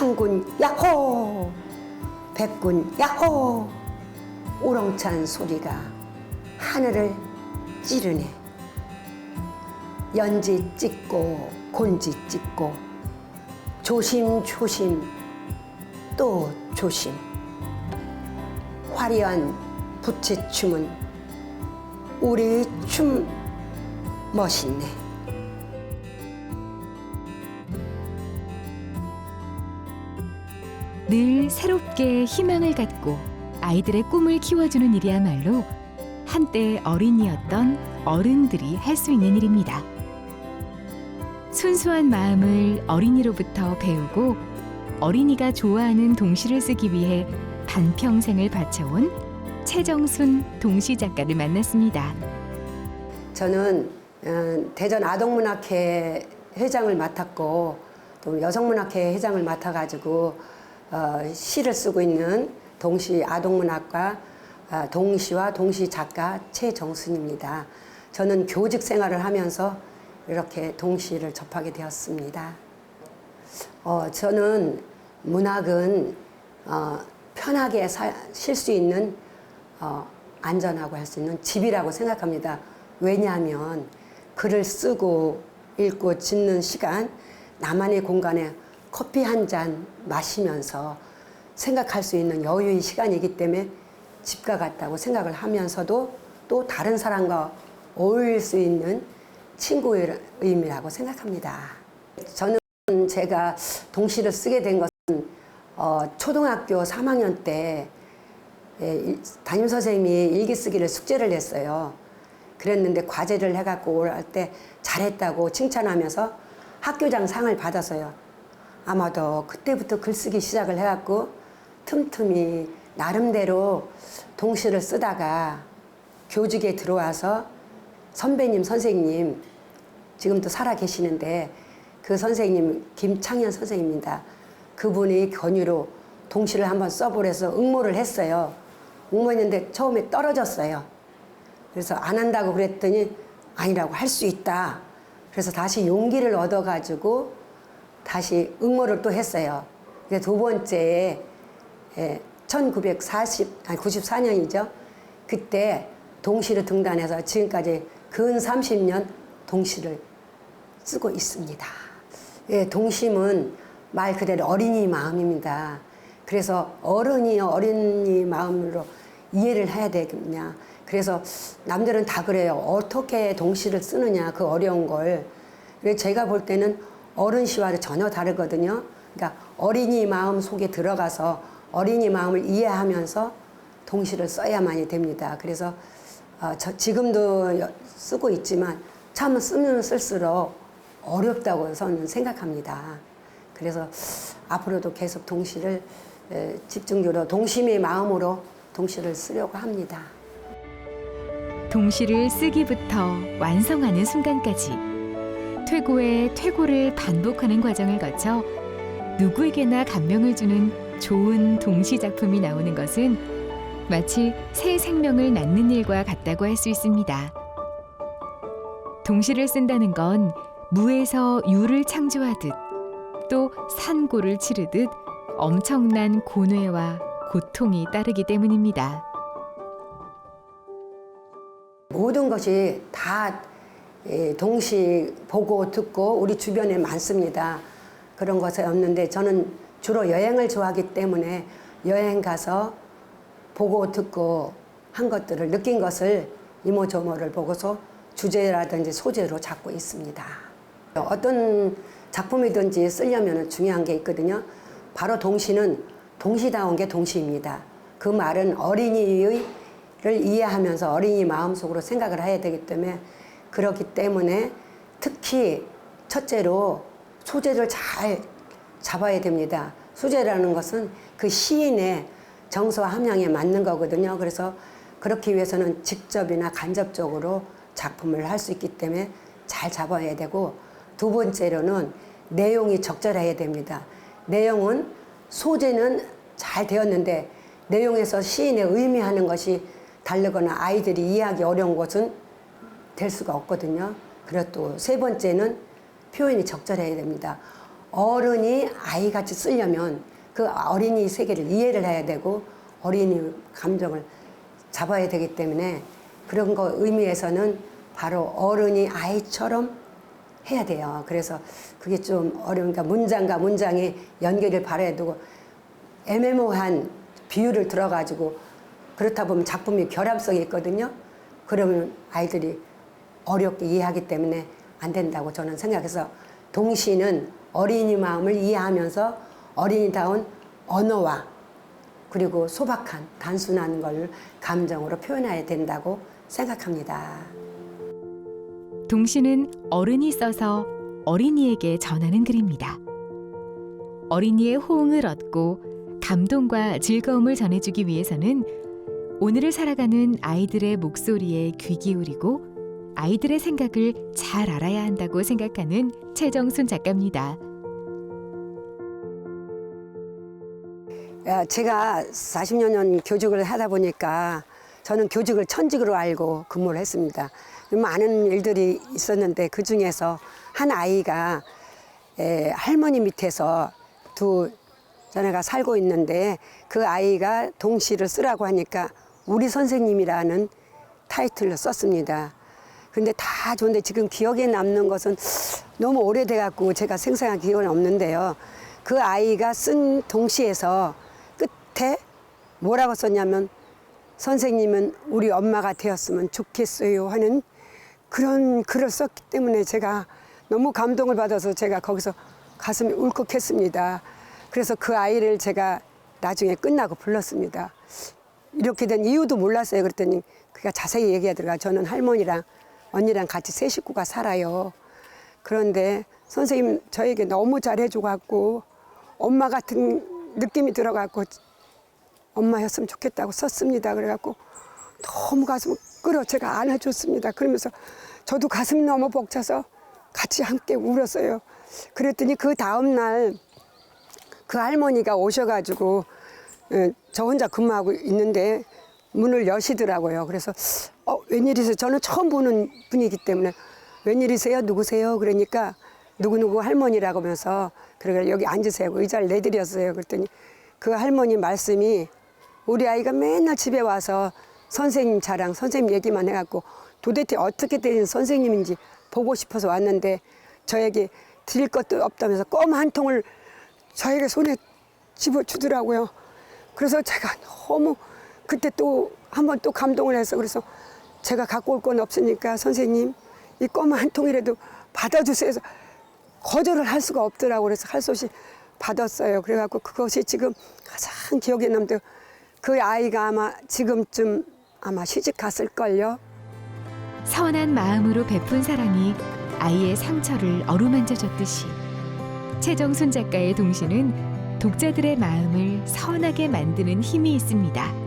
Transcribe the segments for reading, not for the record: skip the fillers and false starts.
창군 야호, 백군 야호, 우렁찬 소리가 하늘을 찌르네. 연지 찍고 곤지 찍고 조심조심 또 조심. 화려한 부채춤은 우리 춤 멋있네. 늘 새롭게 희망을 갖고 아이들의 꿈을 키워주는 일이야말로 한때 어린이였던 어른들이 할 수 있는 일입니다. 순수한 마음을 어린이로부터 배우고 어린이가 좋아하는 동시를 쓰기 위해 반평생을 바쳐온 최정순 동시 작가를 만났습니다. 저는 대전 아동문학회 회장을 맡았고 또 여성문학회 회장을 맡아가지고 시를 쓰고 있는 동시 아동문학과 동시와 동시 작가 최정순입니다. 저는 교직 생활을 하면서 이렇게 동시를 접하게 되었습니다. 저는 문학은 편하게 쉴 수 있는 안전하고 할 수 있는 집이라고 생각합니다. 왜냐하면 글을 쓰고 읽고 짓는 시간, 나만의 공간에 커피 한 잔 마시면서 생각할 수 있는 여유의 시간이기 때문에 집과 같다고 생각을 하면서도 또 다른 사람과 어울릴 수 있는 친구의 의미라고 생각합니다. 저는 제가 동시를 쓰게 된 것은 초등학교 3학년 때 담임선생님이 일기 쓰기를 숙제를 냈어요. 그랬는데 과제를 해갖고 올 때 잘했다고 칭찬하면서 학교장 상을 받았어요. 아마도 그때부터 글쓰기 시작을 해갖고 틈틈이 나름대로 동시를 쓰다가 교직에 들어와서 선배님, 선생님, 지금도 살아 계시는데 그 선생님 김창현 선생님입니다. 그분이 권유로 동시를 한번 써보래서 응모를 했어요. 응모했는데 처음에 떨어졌어요. 그래서 안 한다고 그랬더니 아니라고 할 수 있다. 그래서 다시 용기를 얻어가지고 다시 응모를 또 했어요. 두 번째에 1994년이죠. 그때 동시를 등단해서 지금까지 근 30년 동시를 쓰고 있습니다. 동심은 말 그대로 어린이 마음입니다. 그래서 어린이 마음으로 이해를 해야 되겠냐. 그래서 남들은 다 그래요. 어떻게 동시를 쓰느냐, 그 어려운 걸. 그래서 제가 볼 때는 어른 시와는 전혀 다르거든요. 그러니까 어린이 마음 속에 들어가서 어린이 마음을 이해하면서 동시를 써야만이 됩니다. 그래서 지금도 쓰고 있지만 참 쓰면 쓸수록 어렵다고 저는 생각합니다. 그래서 앞으로도 계속 동시를 집중적으로 동심의 마음으로 동시를 쓰려고 합니다. 동시를 쓰기부터 완성하는 순간까지 퇴고의 퇴고를 반복하는 과정을 거쳐 누구에게나 감명을 주는 좋은 동시 작품이 나오는 것은 마치 새 생명을 낳는 일과 같다고 할 수 있습니다. 동시를 쓴다는 건 무에서 유를 창조하듯 또 산고를 치르듯 엄청난 고뇌와 고통이 따르기 때문입니다. 모든 것이 다 동시 보고 듣고 우리 주변에 많습니다. 그런 것이 없는데 저는 주로 여행을 좋아하기 때문에 여행 가서 보고 듣고 한 것들을 느낀 것을 이모저모를 보고서 주제라든지 소재로 잡고 있습니다. 어떤 작품이든지 쓰려면 중요한 게 있거든요. 바로 동시는 동시다운 게 동시입니다. 그 말은 어린이를 이해하면서 어린이 마음속으로 생각을 해야 되기 때문에 그렇기 때문에 특히 첫째로 소재를 잘 잡아야 됩니다. 소재라는 것은 그 시인의 정서와 함량에 맞는 거거든요. 그래서 그렇기 위해서는 직접이나 간접적으로 작품을 할 수 있기 때문에 잘 잡아야 되고, 두 번째로는 내용이 적절해야 됩니다. 내용은 소재는 잘 되었는데 내용에서 시인의 의미하는 것이 다르거나 아이들이 이해하기 어려운 것은 될 수가 없거든요. 그리고 또 세 번째는 표현이 적절해야 됩니다. 어른이 아이같이 쓰려면 그 어린이 세계를 이해를 해야 되고 어린이 감정을 잡아야 되기 때문에 그런 거 의미에서는 바로 어른이 아이처럼 해야 돼요. 그래서 그게 좀 어려우니까 문장과 문장이 연결을 바라야 되고 애매모호한 비유를 들어가지고 그렇다 보면 작품이 결합성이 있거든요. 그러면 아이들이 어렵게 이해하기 때문에 안 된다고 저는 생각해서 동시는 어린이 마음을 이해하면서 어린이다운 언어와 그리고 소박한 단순한 걸 감정으로 표현해야 된다고 생각합니다. 동시는 어른이 써서 어린이에게 전하는 글입니다. 어린이의 호응을 얻고 감동과 즐거움을 전해주기 위해서는 오늘을 살아가는 아이들의 목소리에 귀 기울이고 아이들의 생각을 잘 알아야 한다고 생각하는 최정순 작가입니다. 제가 40여 년 교직을 하다 보니까 저는 교직을 천직으로 알고 근무를 했습니다. 많은 일들이 있었는데 그중에서 한 아이가 할머니 밑에서 두 자네가 살고 있는데 그 아이가 동시를 쓰라고 하니까 우리 선생님이라는 타이틀로 썼습니다. 근데 다 좋은데 지금 기억에 남는 것은 너무 오래돼 갖고 제가 생생한 기억은 없는데요. 그 아이가 쓴 동시에서 끝에 뭐라고 썼냐면 선생님은 우리 엄마가 되었으면 좋겠어요 하는 그런 글을 썼기 때문에 제가 너무 감동을 받아서 제가 거기서 가슴이 울컥했습니다. 그래서 그 아이를 제가 나중에 끝나고 불렀습니다. 이렇게 된 이유도 몰랐어요. 그랬더니 그가 자세히 얘기하더라고요. 저는 할머니랑 언니랑 같이 세 식구가 살아요. 그런데 선생님 저에게 너무 잘해줘갖고 엄마 같은 느낌이 들어갖고 엄마였으면 좋겠다고 썼습니다. 그래갖고 너무 가슴 끌어 제가 안아줬습니다. 그러면서 저도 가슴이 너무 벅차서 같이 함께 울었어요. 그랬더니 그 다음날 그 할머니가 오셔가지고 저 혼자 근무하고 있는데 문을 여시더라고요. 그래서 웬일이세요? 저는 처음 보는 분이기 때문에 웬일이세요? 누구세요? 그러니까 누구누구 할머니라고 하면서 그래 여기 앉으세요. 의자를 내드렸어요. 그랬더니 그 할머니 말씀이 우리 아이가 맨날 집에 와서 선생님 자랑, 선생님 얘기만 해갖고 도대체 어떻게 된 선생님인지 보고 싶어서 왔는데 저에게 드릴 것도 없다면서 껌 한 통을 저에게 손에 집어주더라고요. 그래서 제가 너무 그때 또 한 번 또 감동을 해서 그래서 제가 갖고 올 건 없으니까 선생님 이 껌 한 통이라도 받아주세요 해서 거절을 할 수가 없더라고요. 그래서 할 수 없이 받았어요. 그래갖고 그것이 지금 가장 기억에 남도 그 아이가 아마 지금쯤 아마 시집 갔을걸요. 선한 마음으로 베푼 사랑이 아이의 상처를 어루만져 줬듯이 최정순 작가의 동시는 독자들의 마음을 선하게 만드는 힘이 있습니다.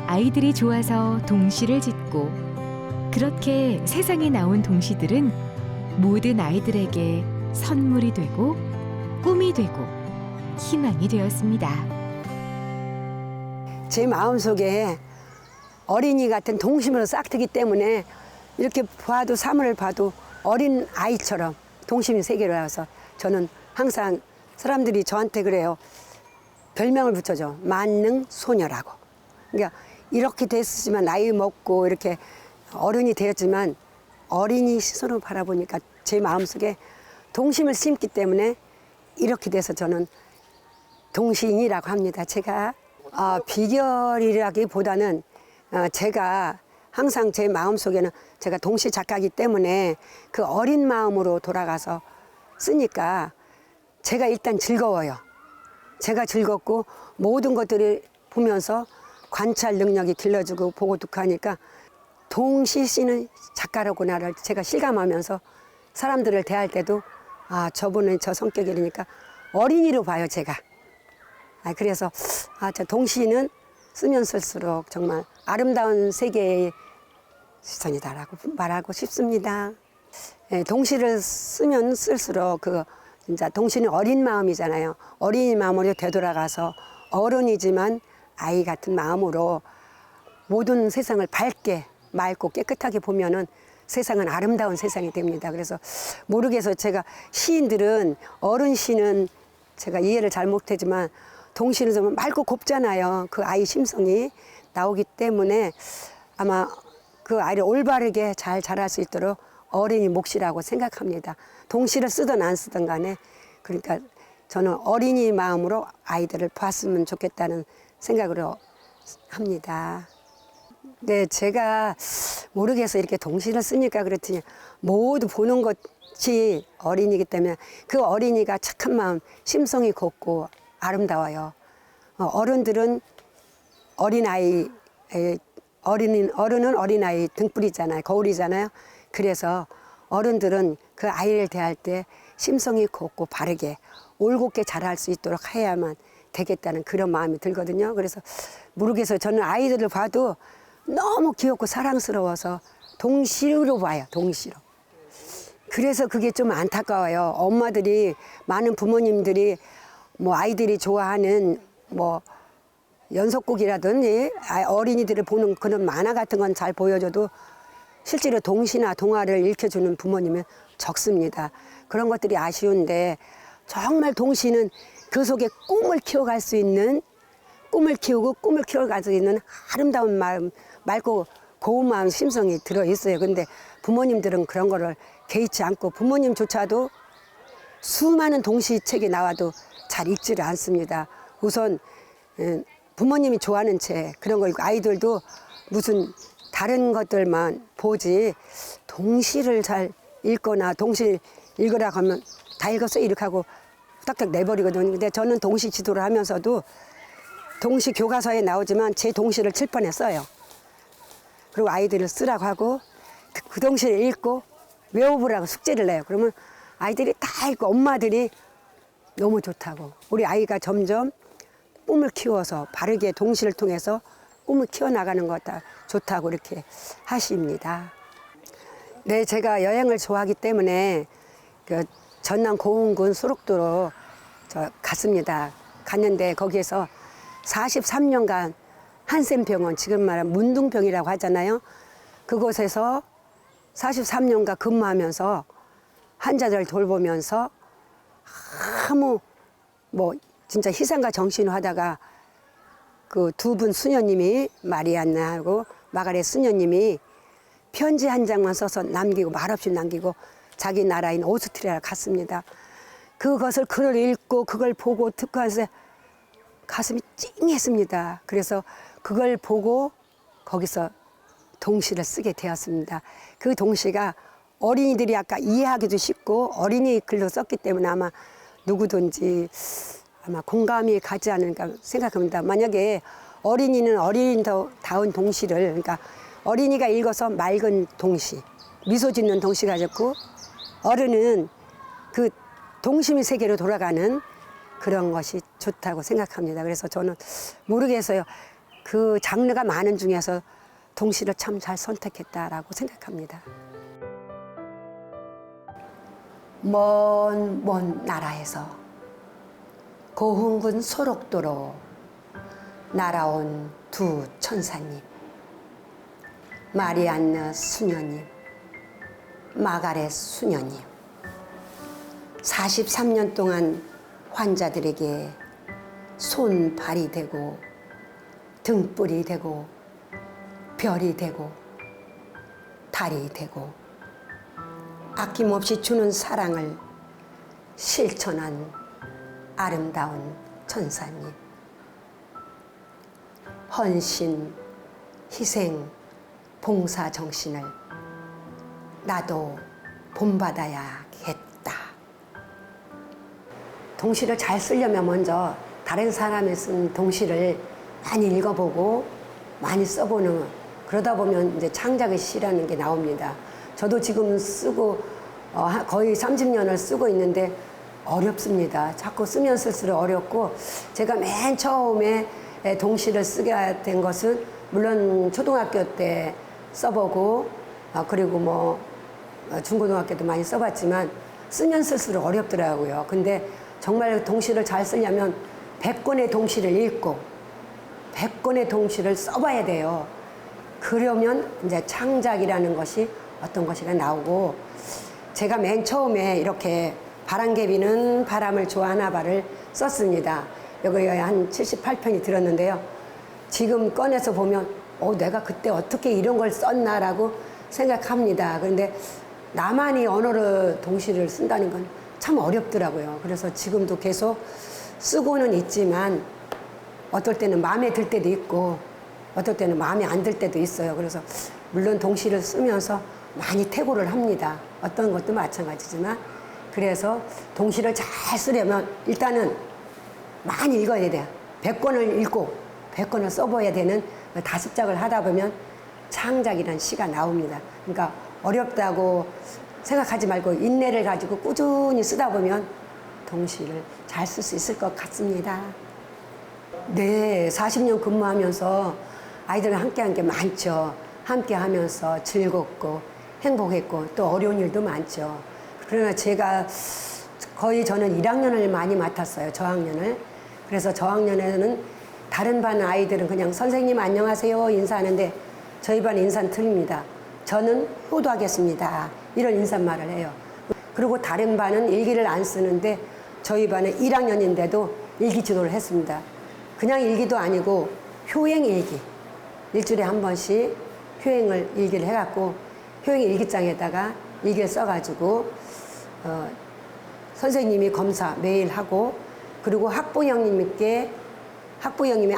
아이들이 좋아서 동시를 짓고 그렇게 세상에 나온 동시들은 모든 아이들에게 선물이 되고 꿈이 되고 희망이 되었습니다. 제 마음속에 어린이 같은 동심으로 싹트기 때문에 이렇게 봐도 사물을 봐도 어린 아이처럼 동심이 세계로 와서 저는 항상 사람들이 저한테 그래요. 별명을 붙여줘. 만능 소녀라고. 그러니까 이렇게 됐지만 나이 먹고 이렇게 어른이 되었지만 어린이 시선으로 바라보니까 제 마음속에 동심을 심기 때문에 이렇게 돼서 저는 동시인이라고 합니다. 제가 비결이라기보다는 제가 항상 제 마음속에는 제가 동시 작가이기 때문에 그 어린 마음으로 돌아가서 쓰니까 제가 일단 즐거워요. 제가 즐겁고 모든 것들을 보면서 관찰 능력이 길러지고 보고 독하니까 동시 씨는 작가라구나를 제가 실감하면서 사람들을 대할 때도 저분은 저 성격이니까 어린이로 봐요, 제가. 그래서 저 동시는 쓰면 쓸수록 정말 아름다운 세계의 시선이다라고 말하고 싶습니다. 동시를 쓰면 쓸수록 진짜 동시는 어린 마음이잖아요. 어린이 마음으로 되돌아가서 어른이지만 아이 같은 마음으로 모든 세상을 밝게 맑고 깨끗하게 보면은 세상은 아름다운 세상이 됩니다. 그래서 모르겠어요. 제가 시인들은 어른 시는 제가 이해를 잘 못하지만 동시는 좀 맑고 곱잖아요. 그 아이 심성이 나오기 때문에 아마 그 아이를 올바르게 잘 자랄 수 있도록 어린이 몫이라고 생각합니다. 동시를 쓰든 안 쓰든 간에 그러니까 저는 어린이 마음으로 아이들을 봤으면 좋겠다는 생각으로 합니다. 네, 제가 모르겠어요. 이렇게 동시를 쓰니까 그렇더니 모두 보는 것이 어린이기 때문에 그 어린이가 착한 마음, 심성이 곱고 아름다워요. 어른들은 어린아이, 어른은 어린아이 등불이잖아요. 거울이잖아요. 그래서 어른들은 그 아이를 대할 때 심성이 곱고 바르게 올곧게 자랄 수 있도록 해야만 되겠다는 그런 마음이 들거든요. 그래서 모르겠어요. 저는 아이들을 봐도 너무 귀엽고 사랑스러워서 동시로 봐요. 동시로. 그래서 그게 좀 안타까워요. 엄마들이 많은 부모님들이 뭐 아이들이 좋아하는 뭐 연속극이라든지 어린이들을 보는 그런 만화 같은 건 잘 보여줘도 실제로 동시나 동화를 읽혀주는 부모님은 적습니다. 그런 것들이 아쉬운데 정말 동시는 그 속에 꿈을 키워갈 수 있는 꿈을 키우고 꿈을 키워갈 수 있는 아름다운 마음, 맑고 고운 마음, 심성이 들어있어요. 근데 부모님들은 그런 거를 개의치 않고 부모님조차도 수많은 동시책이 나와도 잘 읽지를 않습니다. 우선 부모님이 좋아하는 책 그런 거 읽고 아이들도 무슨 다른 것들만 보지 동시를 잘 읽거나 동시 읽으라고 하면 다 읽었어 이렇게 하고 딱딱 내버리거든요. 근데 저는 동시 지도를 하면서도 동시 교과서에 나오지만 제 동시를 칠판에 써요. 그리고 아이들을 쓰라고 하고 그 동시를 읽고 외워보라고 숙제를 내요. 그러면 아이들이 다 읽고 엄마들이 너무 좋다고 우리 아이가 점점 꿈을 키워서 바르게 동시를 통해서 꿈을 키워나가는 것 다 좋다고 이렇게 하십니다. 네, 제가 여행을 좋아하기 때문에 그 전남 고흥군 수록도로 갔습니다. 갔는데 거기에서 43년간 한센병원, 지금 말하면 문둥병이라고 하잖아요. 그곳에서 43년간 근무하면서 환자들 돌보면서 아무 뭐 진짜 희생과 정신을 하다가 그 두 분 수녀님이 마리안나하고 마가렛 수녀님이 편지 한 장만 써서 남기고 말없이 남기고 자기 나라인 오스트리아를 갔습니다. 그것을 글을 읽고 그걸 보고 듣고 해서 가슴이 찡했습니다. 그래서 그걸 보고 거기서 동시를 쓰게 되었습니다. 그 동시가 어린이들이 아까 이해하기도 쉽고 어린이 글로 썼기 때문에 아마 누구든지 아마 공감이 가지 않을까 생각합니다. 만약에 어린이는 어린이다운 동시를 그러니까 어린이가 읽어서 맑은 동시, 미소 짓는 동시가 좋고 어른은 그 동심의 세계로 돌아가는 그런 것이 좋다고 생각합니다. 그래서 저는 모르겠어요. 그 장르가 많은 중에서 동시를 참 잘 선택했다라고 생각합니다. 먼 나라에서 고흥군 소록도로 날아온 두 천사님, 마리안느 수녀님, 마가렛 수녀님. 43년 동안 환자들에게 손발이 되고 등불이 되고 별이 되고 달이 되고 아낌없이 주는 사랑을 실천한 아름다운 천사님. 헌신, 희생, 봉사 정신을 나도 본받아야겠다. 동시를 잘 쓰려면 먼저 다른 사람이 쓴 동시를 많이 읽어보고 많이 써보는, 그러다 보면 이제 창작의 시라는 게 나옵니다. 저도 지금 쓰고 거의 30년을 쓰고 있는데 어렵습니다. 자꾸 쓰면 쓸수록 어렵고, 제가 맨 처음에 동시를 쓰게 된 것은 물론 초등학교 때 써보고 그리고 뭐 중고등학교 때 많이 써봤지만 쓰면 쓸수록 어렵더라고요. 근데 정말 동시를 잘 쓰려면 100권의 동시를 읽고 100권의 동시를 써봐야 돼요. 그러면 이제 창작이라는 것이 어떤 것이가 나오고 제가 맨 처음에 이렇게 바람개비는 바람을 좋아하나 봐를 썼습니다. 여기에 한 78편이 들었는데요. 지금 꺼내서 보면 내가 그때 어떻게 이런 걸 썼나라고 생각합니다. 그런데 나만이 언어로 동시를 쓴다는 건 참 어렵더라고요. 그래서 지금도 계속 쓰고는 있지만 어떨 때는 마음에 들 때도 있고 어떨 때는 마음에 안 들 때도 있어요. 그래서 물론 동시를 쓰면서 많이 퇴고를 합니다. 어떤 것도 마찬가지지만 그래서 동시를 잘 쓰려면 일단은 많이 읽어야 돼요. 100권을 읽고 100권을 써봐야 되는 5작을 하다 보면 창작이라는 시가 나옵니다. 그러니까 어렵다고 생각하지 말고 인내를 가지고 꾸준히 쓰다 보면 동시를 잘 쓸 수 있을 것 같습니다. 네, 40년 근무하면서 아이들과 함께한 게 많죠. 함께하면서 즐겁고 행복했고 또 어려운 일도 많죠. 그러나 제가 거의 저는 1학년을 많이 맡았어요. 저학년을. 그래서 저학년에는 다른 반 아이들은 그냥 선생님 안녕하세요 인사하는데 저희 반 인사는 틀립니다. 저는 효도하겠습니다. 이런 인사말을 해요. 그리고 다른 반은 일기를 안 쓰는데 저희 반은 1학년인데도 일기 지도를 했습니다. 그냥 일기도 아니고 효행 일기. 일주일에 한 번씩 효행을 일기를 해갖고 효행 일기장에다가 일기를 써가지고 선생님이 검사 매일 하고 그리고 학부형님께 학부형님의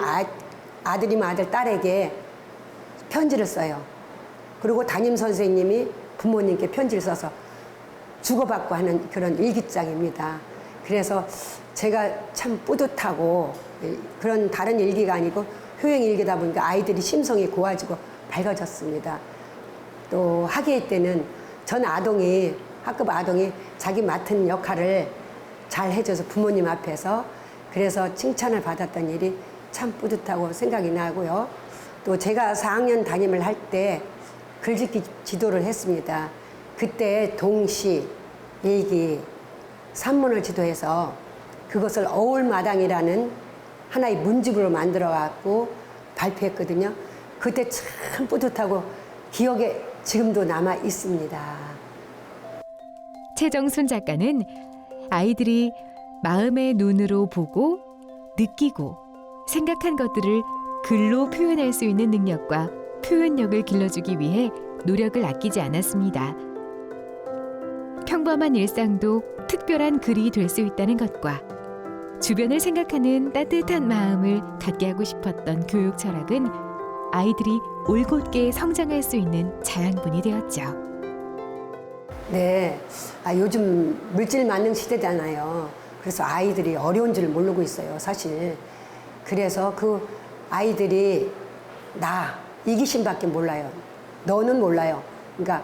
아들이면 아들 딸에게 편지를 써요. 그리고 담임 선생님이 부모님께 편지를 써서 주고받고 하는 그런 일기장입니다. 그래서 제가 참 뿌듯하고 그런 다른 일기가 아니고 효행 일기다 보니까 아이들이 심성이 고와지고 밝아졌습니다. 또 학예회 때는 전 아동이 학급 아동이 자기 맡은 역할을 잘 해줘서 부모님 앞에서 그래서 칭찬을 받았던 일이 참 뿌듯하고 생각이 나고요. 또 제가 4학년 담임을 할 때 글짓기 지도를 했습니다. 그때 동시, 일기, 산문을 지도해서 그것을 어울마당이라는 하나의 문집으로 만들어 갖고 발표했거든요. 그때 참 뿌듯하고 기억에 지금도 남아 있습니다. 최정순 작가는 아이들이 마음의 눈으로 보고 느끼고 생각한 것들을 글로 표현할 수 있는 능력과 표현력을 길러주기 위해 노력을 아끼지 않았습니다. 평범한 일상도 특별한 글이 될 수 있다는 것과 주변을 생각하는 따뜻한 마음을 갖게 하고 싶었던 교육 철학은 아이들이 올곧게 성장할 수 있는 자양분이 되었죠. 네, 요즘 물질 만능 시대잖아요. 그래서 아이들이 어려운 줄 모르고 있어요, 사실. 그래서 그 아이들이 나 이기심밖에 몰라요. 너는 몰라요. 그러니까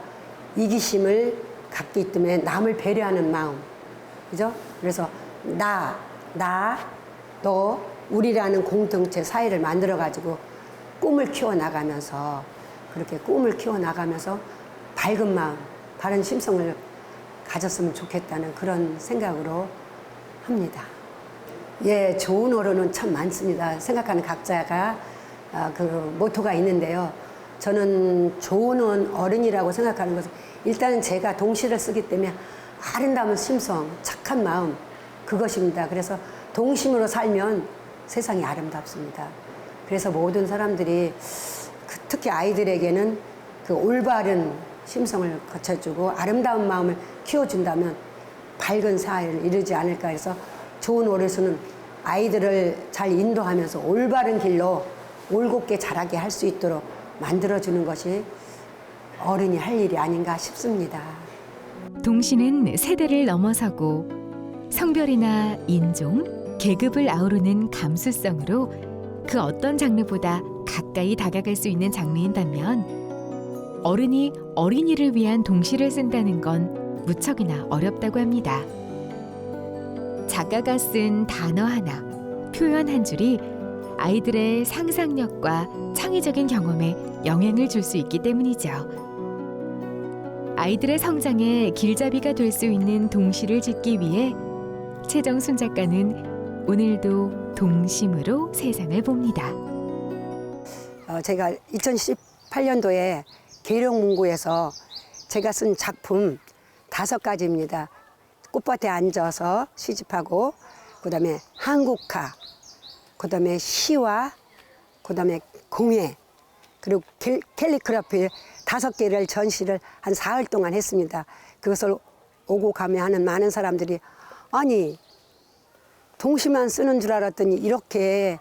이기심을 갖기 때문에 남을 배려하는 마음, 그죠? 그래서 너, 우리라는 공동체 사회를 만들어가지고 꿈을 키워나가면서 그렇게 꿈을 키워나가면서 밝은 마음, 바른 심성을 가졌으면 좋겠다는 그런 생각으로 합니다. 예, 좋은 어른은 참 많습니다. 생각하는 각자가 그 모토가 있는데요. 저는 좋은 어른이라고 생각하는 것은 일단은 제가 동시를 쓰기 때문에 아름다운 심성, 착한 마음 그것입니다. 그래서 동심으로 살면 세상이 아름답습니다. 그래서 모든 사람들이 특히 아이들에게는 그 올바른 심성을 거쳐주고 아름다운 마음을 키워준다면 밝은 사회를 이루지 않을까 해서 좋은 어른은 아이들을 잘 인도하면서 올바른 길로 올곧게 자라게 할 수 있도록 만들어주는 것이 어른이 할 일이 아닌가 싶습니다. 동시는 세대를 넘어서고 성별이나 인종, 계급을 아우르는 감수성으로 그 어떤 장르보다 가까이 다가갈 수 있는 장르인다면 어른이 어린이를 위한 동시를 쓴다는 건 무척이나 어렵다고 합니다. 작가가 쓴 단어 하나, 표현 한 줄이 아이들의 상상력과 창의적인 경험에 영향을 줄 수 있기 때문이죠. 아이들의 성장에 길잡이가 될 수 있는 동시를 짓기 위해 최정순 작가는 오늘도 동심으로 세상을 봅니다. 제가 2018년도에 계룡문고에서 제가 쓴 작품 5가지입니다. 꽃밭에 앉아서 시집하고, 그다음에 한국화, 그다음에 시와, 그다음에 공예, 그리고 캘리그라피 5개를 전시를 한 사흘 동안 했습니다. 그것을 오고 가며 하는 많은 사람들이, 아니 동시만 쓰는 줄 알았더니 이렇게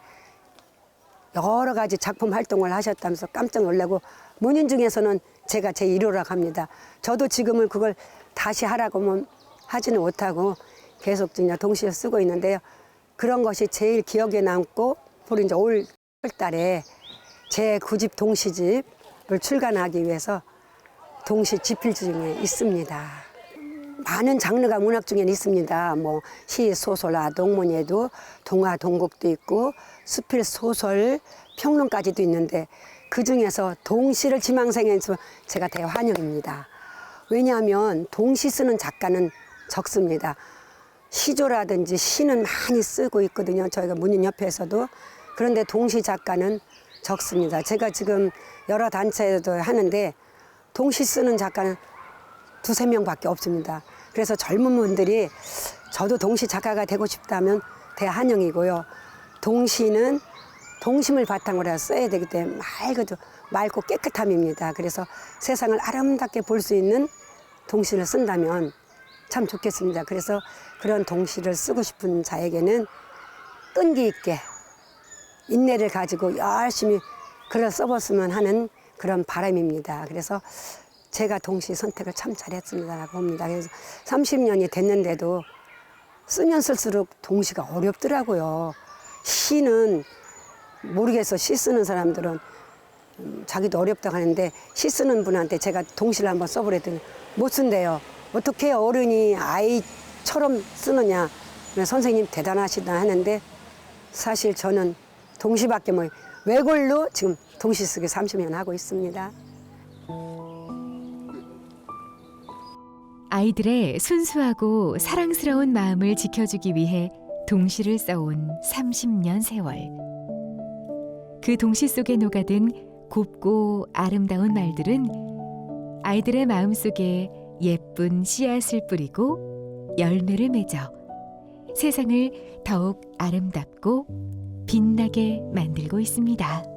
여러 가지 작품 활동을 하셨다면서 깜짝 놀라고, 문인 중에서는 제가 제 1호라고 합니다. 저도 지금은 그걸 다시 하라고 하면 하지는 못하고 계속 그냥 동시에 쓰고 있는데요. 그런 것이 제일 기억에 남고, 우리 이제 올 달에 제 9집 동시집을 출간하기 위해서 동시 집필 중에 있습니다. 많은 장르가 문학 중에는 있습니다. 뭐 시, 소설, 아동문예도, 동화, 동곡도 있고 수필, 소설, 평론까지도 있는데, 그 중에서 동시를 지망생해서 제가 대환영입니다. 왜냐하면 동시 쓰는 작가는 적습니다. 시조라든지 시는 많이 쓰고 있거든요. 저희가 문인협회에서도. 그런데 동시 작가는 적습니다. 제가 지금 여러 단체에도 하는데 동시 쓰는 작가는 2~3명밖에 없습니다. 그래서 젊은 분들이 저도 동시 작가가 되고 싶다면 대환영이고요. 동시는 동심을 바탕으로 해서 써야 되기 때문에 맑고 깨끗함입니다. 그래서 세상을 아름답게 볼 수 있는 동시를 쓴다면 참 좋겠습니다. 그래서 그런 동시를 쓰고 싶은 자에게는 끈기 있게 인내를 가지고 열심히 글을 써봤으면 하는 그런 바람입니다. 그래서 제가 동시 선택을 참 잘했습니다라고 봅니다. 그래서 30년이 됐는데도 쓰면 쓸수록 동시가 어렵더라고요. 시는 모르겠어. 시 쓰는 사람들은 자기도 어렵다고 하는데, 시 쓰는 분한테 제가 동시를 한번 써보랬더니 못 쓴대요. 어떻게 어른이 아이처럼 쓰느냐. 선생님 대단하시다 하는데, 사실 저는 동시밖에 뭐 외골로 지금 동시 쓰기 30년 하고 있습니다. 아이들의 순수하고 사랑스러운 마음을 지켜주기 위해 동시를 써온 30년 세월. 그 동시 속에 녹아든 곱고 아름다운 말들은 아이들의 마음속에 예쁜 씨앗을 뿌리고 열매를 맺어 세상을 더욱 아름답고 빛나게 만들고 있습니다.